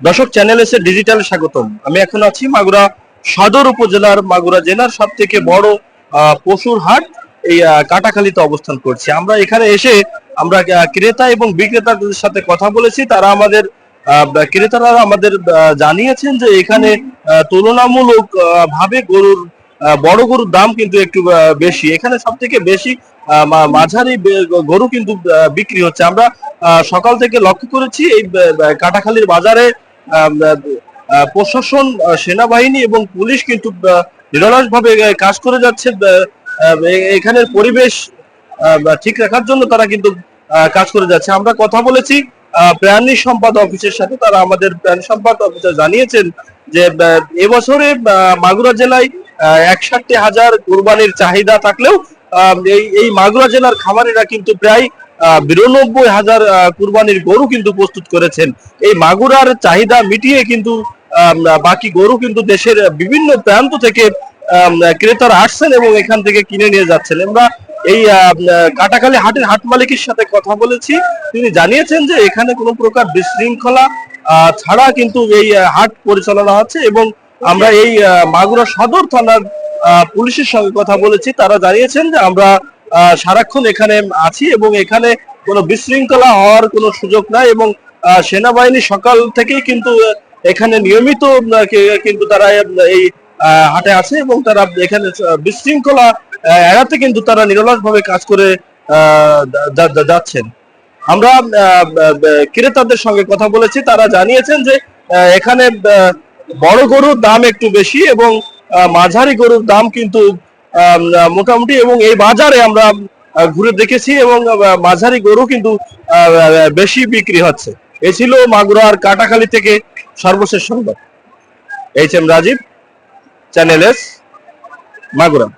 দর্শক, চ্যানেল এসে ডিজিটাল স্বাগতম। আমি এখন আছি মাগুরা সদর উপজেলার মাগুরা জেলার সব থেকে বড় পশুর হাট এই কাটাখালীতে অবস্থান করছি। আমরা এখানে এসে আমরা ক্রেতা এবং বিক্রেতাদের সাথে কথা বলেছি। তারা আমাদের ক্রেতারা আমাদের জানিয়েছেন যে এখানে তুলনামূলক ভাবে গরুর বড় গরুর দাম কিন্তু একটু বেশি। এখানে সব থেকে বেশি মাঝারি গরু কিন্তু বিক্রি হচ্ছে। আমরা সকাল থেকে লক্ষ্য করেছি এই কাটাখালীর বাজারে প্রশাসন, সেনাবাহিনী এবং পুলিশ কিন্তু নিরলস ভাবে কাজ করে যাচ্ছে। এখানের পরিবেশ ঠিক রাখার জন্য তারা কিন্তু কাজ করে যাচ্ছে। আমরা কথা বলেছি প্রাণী সম্পদ অফিসের সাথে। তারা আমাদের প্রাণী সম্পদ অফিসার জানিয়েছেন যে এবছরে মাগুরা জেলায় ৬১,০০০ কোরবানির চাহিদা থাকলেও এই মাগুরা জেলার খামারিরা কিন্তু প্রায় ৯২,০০০ কুরবানির গরু কিন্তু প্রস্তুত করেছেন। এই মাগুরার চাহিদা মিটিয়ে কিন্তু বাকি গরু কিন্তু দেশের বিভিন্ন প্রান্ত থেকে ক্রেতারা আসছেন এবং এখান থেকে কিনে নিয়ে যাচ্ছেন। আমরা এই কাটাখালী হাটের হাট মালিকের সাথে কথা বলেছি। তিনি জানিয়েছেন যে এখানে কোনো প্রকার বিশৃঙ্খলা ছাড়া কিন্তু এই হাট পরিচালনা হচ্ছে এবং আমরা এই মাগুরা সদর থানার পুলিশের সঙ্গে কথা বলেছি। তারা জানিয়েছেন যে আমরা সারাক্ষণ এখানে আছি এবং এখানে কোনো বিশৃঙ্খলা হওয়ার কোনো সুযোগ নাই এবং সেনাবাহিনী সকাল থেকেই কিন্তু এখানে নিয়মিত কিন্তু তারা এই হাটে আছে এবং তারা এখানে বিশৃঙ্খলা এড়াতে কিন্তু তারা নিরলস ভাবে কাজ করে যাচ্ছেন। আমরা ক্রেতাদের সঙ্গে কথা বলেছি। তারা জানিয়েছেন যে এখানে বড় গরুর দাম একটু বেশি এবং মাঝারি গরুর দাম কিন্তু মোটামুটি, এবং এই বাজারে আমরা ঘুরে দেখেছি এবং মাঝারি গরু কিন্তু বেশি বিক্রি হচ্ছে। এই ছিল মাগুরার কাটাখালী থেকে সর্বশেষ সংবাদ। H M Rajib, channel S, Magura.